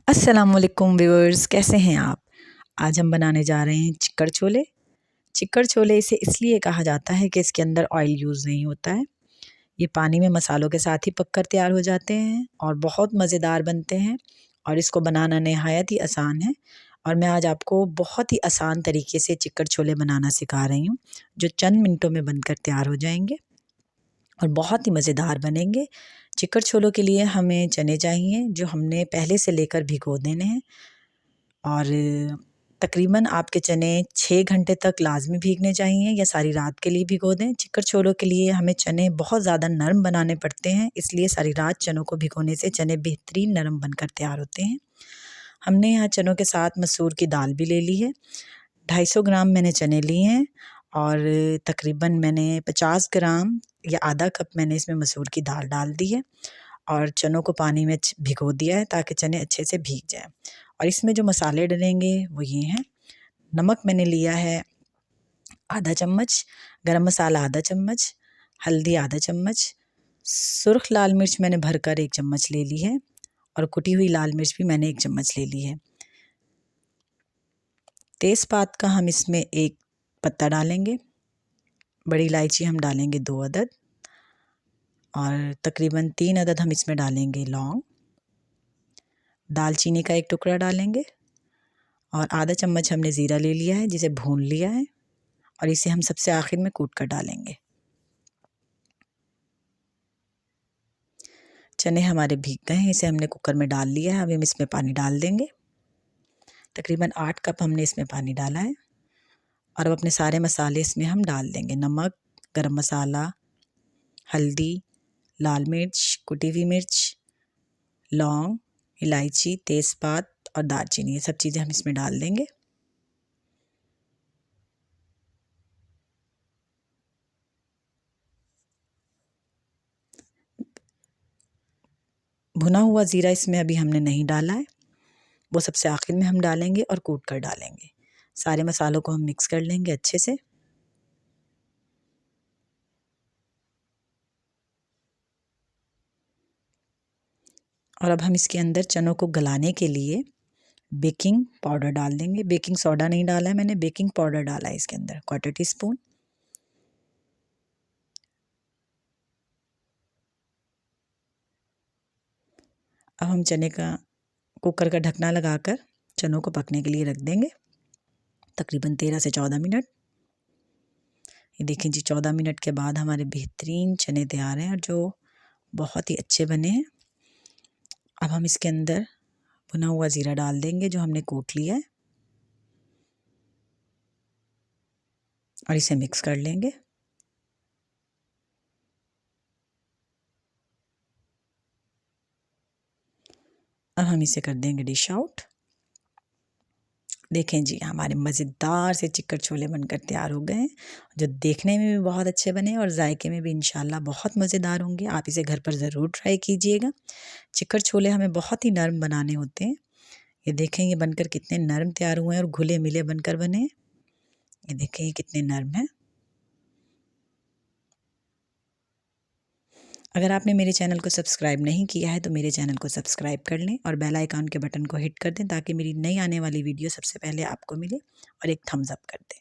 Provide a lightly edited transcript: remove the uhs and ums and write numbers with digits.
अस्सलामुअलैकुम व्यूअर्स, कैसे हैं आप। आज हम बनाने जा रहे हैं चिकड़ छोले। चिकड़ छोले इसे इसलिए कहा जाता है कि इसके अंदर ऑयल यूज़ नहीं होता है। ये पानी में मसालों के साथ ही पककर तैयार हो जाते हैं और बहुत मज़ेदार बनते हैं और इसको बनाना नहायत ही आसान है। और मैं आज आपको बहुत ही आसान तरीके से चिकड़ छोले बनाना सिखा रही हूँ, जो चंद मिनटों में बनकर तैयार हो जाएंगे और बहुत ही मज़ेदार बनेंगे। चिकड़ छोलों के लिए हमें चने चाहिए, जो हमने पहले से लेकर भिगो देने हैं। और तकरीबन आपके चने 6 घंटे तक लाज़मी भीगने चाहिए या सारी रात के लिए भिगो दें। चिकड़ छोलों के लिए हमें चने बहुत ज़्यादा नरम बनाने पड़ते हैं, इसलिए सारी रात चनों को भिगोने से चने बेहतरीन नरम बनकर तैयार होते हैं। हमने यहाँ चनों के साथ मसूर की दाल भी ले ली है। 250 ग्राम मैंने चने लिए हैं और तकरीबन मैंने 50 ग्राम या आधा कप मैंने इसमें मसूर की दाल डाल दी है और चनों को पानी में भिगो दिया है ताकि चने अच्छे से भीग जाएं। और इसमें जो मसाले डलेंगे वो ये हैं। नमक मैंने लिया है आधा चम्मच, गरम मसाला आधा चम्मच, हल्दी आधा चम्मच, सुर्ख लाल मिर्च मैंने भरकर 1 चम्मच ले ली है और कुटी हुई लाल मिर्च भी मैंने 1 चम्मच ले ली है। तेज़पात का हम इसमें 1 पत्ता डालेंगे। बड़ी इलायची हम डालेंगे 2 अदद और तकरीबन 3 अदद हम इसमें डालेंगे लौंग। दालचीनी का 1 टुकड़ा डालेंगे और आधा चम्मच हमने ज़ीरा ले लिया है, जिसे भून लिया है और इसे हम सबसे आखिर में कूट कर डालेंगे। चने हमारे भीग गए हैं, इसे हमने कुकर में डाल लिया है। अब हम इसमें पानी डाल देंगे। तकरीबन 8 कप हमने इसमें पानी डाला है और अब अपने सारे मसाले इसमें हम डाल देंगे। नमक, गरम मसाला, हल्दी, लाल मिर्च, कुटी हुई मिर्च, लौंग, इलायची, तेज़पात और दालचीनी, ये सब चीज़ें हम इसमें डाल देंगे। भुना हुआ ज़ीरा इसमें अभी हमने नहीं डाला है, वो सबसे आखिर में हम डालेंगे और कूट कर डालेंगे। सारे मसालों को हम मिक्स कर लेंगे अच्छे से। और अब हम इसके अंदर चनों को गलाने के लिए बेकिंग पाउडर डाल देंगे। बेकिंग सोडा नहीं डाला है मैंने, बेकिंग पाउडर डाला है इसके अंदर 1/4 टीस्पून। अब हम चने का कुकर का ढकना लगाकर चनों को पकने के लिए रख देंगे तकरीबन 13 से 14 मिनट। ये देखें जी, 14 मिनट के बाद हमारे बेहतरीन चने तैयार हैं और जो बहुत ही अच्छे बने हैं। अब हम इसके अंदर भुना हुआ ज़ीरा डाल देंगे जो हमने कूट लिया है और इसे मिक्स कर लेंगे। अब हम इसे कर देंगे डिश आउट। देखें जी, हमारे मज़ेदार से चिकड़ छोले बनकर तैयार हो गए हैं, जो देखने में भी बहुत अच्छे बने और जायके में भी इंशाल्लाह बहुत मज़ेदार होंगे। आप इसे घर पर ज़रूर ट्राई कीजिएगा। चिकड़ छोले हमें बहुत ही नरम बनाने होते हैं। ये देखें, ये बनकर कितने नरम तैयार हुए हैं और घुले मिले बनकर बने हैं। ये देखें, ये कितने नरम हैं। अगर आपने मेरे चैनल को सब्सक्राइब नहीं किया है तो मेरे चैनल को सब्सक्राइब कर लें और बेल आइकन के बटन को हिट कर दें ताकि मेरी नई आने वाली वीडियो सबसे पहले आपको मिले और एक थम्स अप कर दें।